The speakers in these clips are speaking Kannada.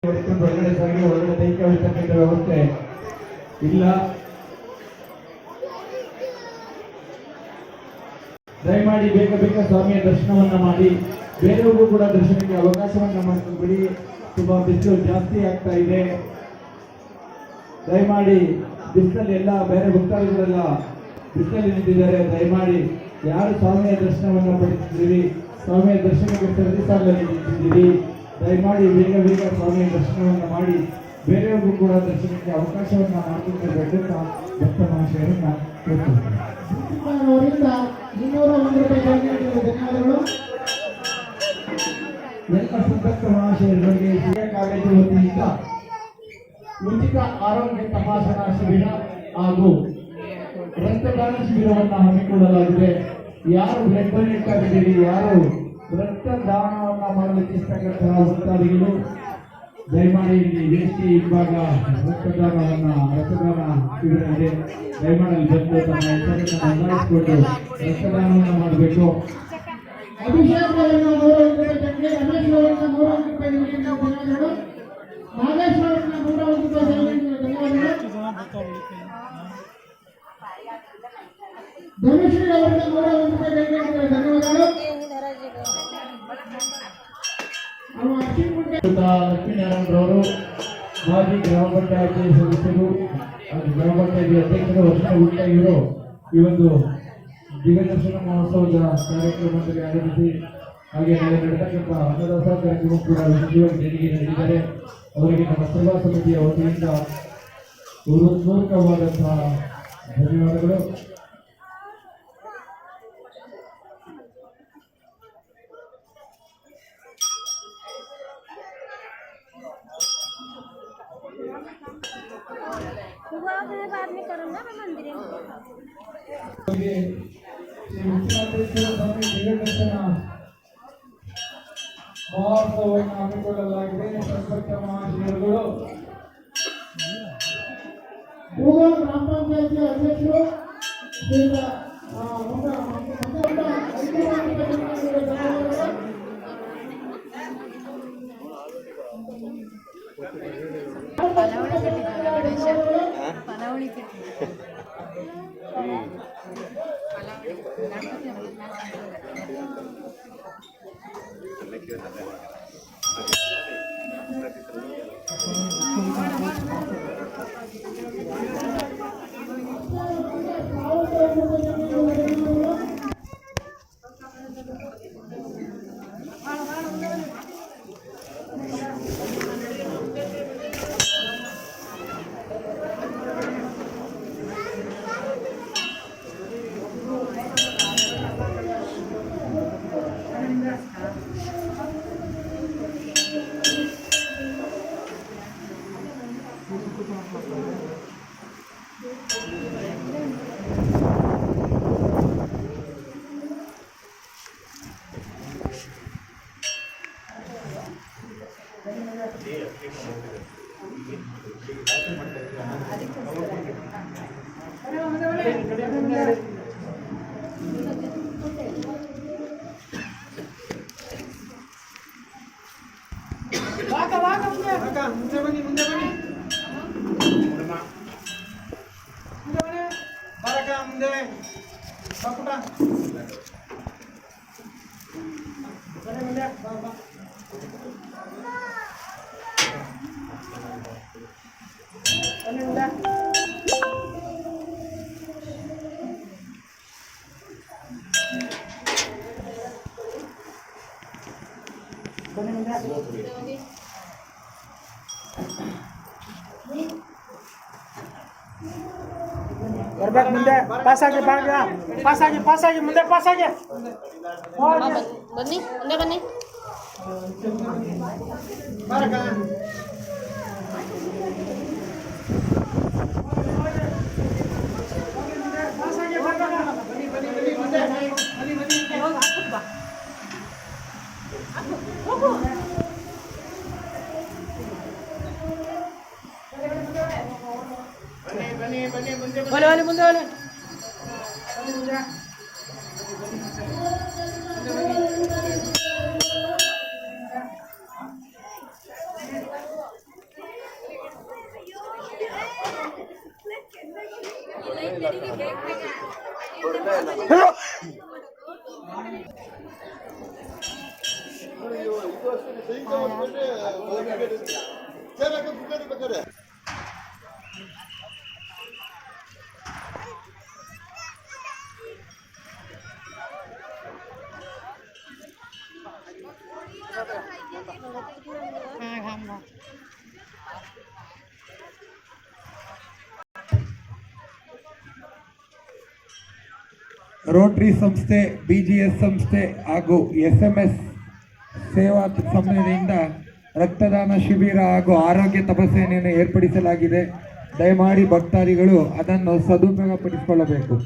ಹೊರಗಡೆ ಸಾಗಿ ಹೊರಗಡೆ ದೈಹಿಕ ವ್ಯವಸ್ಥೆ ಇಲ್ಲ. ದಯಮಾಡಿ ಬೇಗ ಬೇಗ ಸ್ವಾಮಿಯ ದರ್ಶನವನ್ನ ಮಾಡಿ ಬೇರೆಯವ್ರಿಗೂ ಕೂಡ ದರ್ಶನಕ್ಕೆ ಅವಕಾಶವನ್ನ ಮಾಡಿಕೊಡಿ. ತುಂಬಾ ಬಿಸಿಲು ಜಾಸ್ತಿ ಆಗ್ತಾ ಇದೆ. ದಯಮಾಡಿ ಬಿಸಿಲಲ್ಲಿ ಎಲ್ಲ ಬೇರೆ ಭಕ್ತಾದಿಗಳೆಲ್ಲ ಬಿಸಿಲಲ್ಲಿ ನಿಂತಿದ್ದಾರೆ. ದಯಮಾಡಿ ಯಾರು ಸ್ವಾಮಿಯ ದರ್ಶನವನ್ನ ಪಡೆದಿದ್ದೀರಿ, ಸ್ವಾಮಿಯ ದರ್ಶನಕ್ಕೆ ಪ್ರತಿ ಸಾಲಲ್ಲಿ ನಿಂತಿದ್ದೀರಿ, ದಯಮಾಡಿ ಬೇಗ ಬೇಗ ಸ್ವಾಮಿಯ ದರ್ಶನವನ್ನ ಮಾಡಿ ಬೇರೆಯವ್ರಿಗೂ ಕೂಡ ದರ್ಶನಕ್ಕೆ ಅವಕಾಶವನ್ನ ಮಾಡಿಕೊಳ್ಬೇಕು ಅಂತ ಭಕ್ತ ಮಹಾಶಯರನ್ನ ಅವರಿಂದ 201 ರೂಪಾಯಿ ಧನ್ಯವಾದಗಳು. ಎಲ್ಲ ಭಕ್ತ ಮಹಾಶಯರಿಗೆ ಕಾಲೇಜು ವತಿಯಿಂದ ಉಚಿತ ಆರೋಗ್ಯ ತಪಾಸಣಾ ಶಿಬಿರ ಹಾಗೂ ರಕ್ತದಾನ ಶಿಬಿರವನ್ನು ಹಮ್ಮಿಕೊಳ್ಳಲಾಗಿದೆ. ಯಾರು ಬ್ಲಡ್ ಡೊನೇಟ್ ಆಗಿದ್ದೀರಿ, ಯಾರು ರಕ್ತದಾನವನ್ನ ಮಾಡಲಿಕ್ಕೆ ಇಷ್ಟಪಟ್ಟಂತಹ ಭಕ್ತಾದಿಗಳು ದಯಮಾಡಿ ಇಲ್ಲಿ ವೇಷ್ಟಿ ಹಿಂಭಾಗ ರಕ್ತದಾನ ಶಿಬಿರ ಇದೆ. ದಯಮಾಡಿ ಬಂದು ತಮ್ಮ ಹೆಸರನ್ನು ನೋಂದಾಯಿಸಿಕೊಂಡು ರಕ್ತದಾನವನ್ನು ಮಾಡಬೇಕು. ಅಭಿಷೇಕ್ ಅವರನ್ನ 101 ರೂಪಾಯಿ, ರಮೇಶ್ ಅವರನ್ನ 101 ರೂಪಾಯಿ ಧನ್ಯವಾದಗಳು. ನಾಗೇಶ್ ಅವರನ್ನ 101 ರೂಪಾಯಿ ಧನ್ಯವಾದಗಳು. ಧನುಶ್ರೀ ಅವರನ್ನ 101 ರೂಪಾಯಿ ಧನ್ಯವಾದಗಳು. ಲಕ್ಷ್ಮೀನಾರಾಯಣರವರು ಮಾಜಿ ಗ್ರಾಮ ಪಂಚಾಯತಿ ಸದಸ್ಯರು ಹಾಗೂ ಗ್ರಾಮ ಪಂಚಾಯತಿ ಅಧ್ಯಕ್ಷರು ವರ್ಷ ಇವರು ಈ ಒಂದು ದಿವ್ಯದರ್ಶನ ಮಹೋತ್ಸವದ ಕಾರ್ಯಕ್ರಮದಲ್ಲಿ ಆಗಮಿಸಿ ಹಾಗೆ ನಾಳೆ ನಡೆತಕ್ಕಂಥ ಅನ್ನದಾಸೋಹ ಕಾರ್ಯಕ್ರಮ ಕೂಡ ವಿಶೇಷವಾಗಿ ದೇಣಿಗೆ ನೀಡಿದ್ದಾರೆ. ಅವರಿಗೆ ನಮ್ಮ ಸಭಾ ಸಮಿತಿಯ ವತಿಯಿಂದ ಪೂರ್ವಕವಾದಂತಹ ಧನ್ಯವಾದಗಳು. बाद में करूँगा मैं मंदिर ಮಹೋತ್ಸವವನ್ನು ಹಮ್ಮಿಕೊಳ್ಳಲಾಗಿದೆ. ಸಂಪರ್ಕ ಮಹಾಶಯರುಗಳು ಗ್ರಾಮ ಪಂಚಾಯತಿ ಅಧ್ಯಕ್ಷರು ಮುಂದೆ ಬನ್ನಿ ಬಾರಕ ಮುಂದೆ ಬಾಪುಟ ಬನ್ನಿ ಮುಂದೆ ಬಾ ಬನ್ನಿ ಮುಂದೆ ಬನ್ನಿ ಮುಂದೆ ಬರ್ಬೇಕು ಮುಂದೆ ಪಾಸಾಗಿ ಪಾಸಾಗಿ ಮುಂದೆ ಪಾಸಾಗಿ ಬನ್ನಿ ಮುಂದೆ ಬನ್ನಿ ಬಾರಕ ಪಾಸಾಗಿ ಬನ್ನಿ ಮುಂದೆ ಬನ್ನಿ ಹೋಗು ಬನ್ನಿ ಮುಂದೆ ರೋಟರಿ ಸಂಸ್ಥೆ, ಬಿಜಿಎಸ್ ಸಂಸ್ಥೆ ಹಾಗೂ SMS ಸೇವಾ ಸಂಸ್ಥೆಯಿಂದ ರಕ್ತದಾನ ಶಿಬಿರ ಹಾಗೂ ಆರೋಗ್ಯ ತಪಾಸಣೆಯನ್ನು ಏರ್ಪಡಿಸಲಾಗಿದೆ. ದಯಮಾಡಿ ಭಕ್ತಾದಿಗಳು ಅದನ್ನು ಸದುಪಯೋಗಪಡಿಸಿಕೊಳ್ಳಬೇಕು.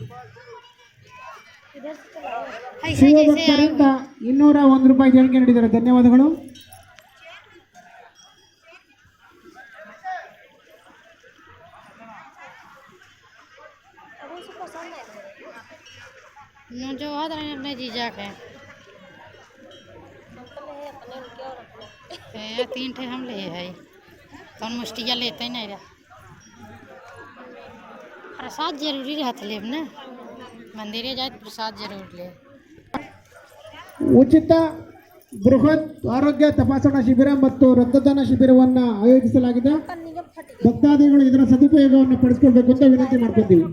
ಶಿವಭಕ್ತರಿಂದ 201 ರೂಪಾಯಿ ದೇಣಿಗೆ ನೀಡಿದ್ದಾರೆ. ಧನ್ಯವಾದಗಳು. जो अपने जीजा के 3 ठे हम ले है तो मुष्टिया लेते नहीं रहा। प्रसाद जरूरी रहता लेब ना, मंदिरे जाए प्रसाद जरूर ले. ಉಚಿತ ಬೃಹತ್ ಆರೋಗ್ಯ ತಪಾಸಣಾ ಶಿಬಿರ ಮತ್ತು ರಕ್ತದಾನ ಶಿಬಿರವನ್ನು ಆಯೋಜಿಸಲಾಗಿದೆ. ಭಕ್ತಾದಿಗಳು ಇದರ ಸದುಪಯೋಗವನ್ನು ಪಡಿಸಿಕೊಳ್ಳಬೇಕು ಅಂತ ವಿನಂತಿ ಮಾಡ್ಕೊತೀವಿ.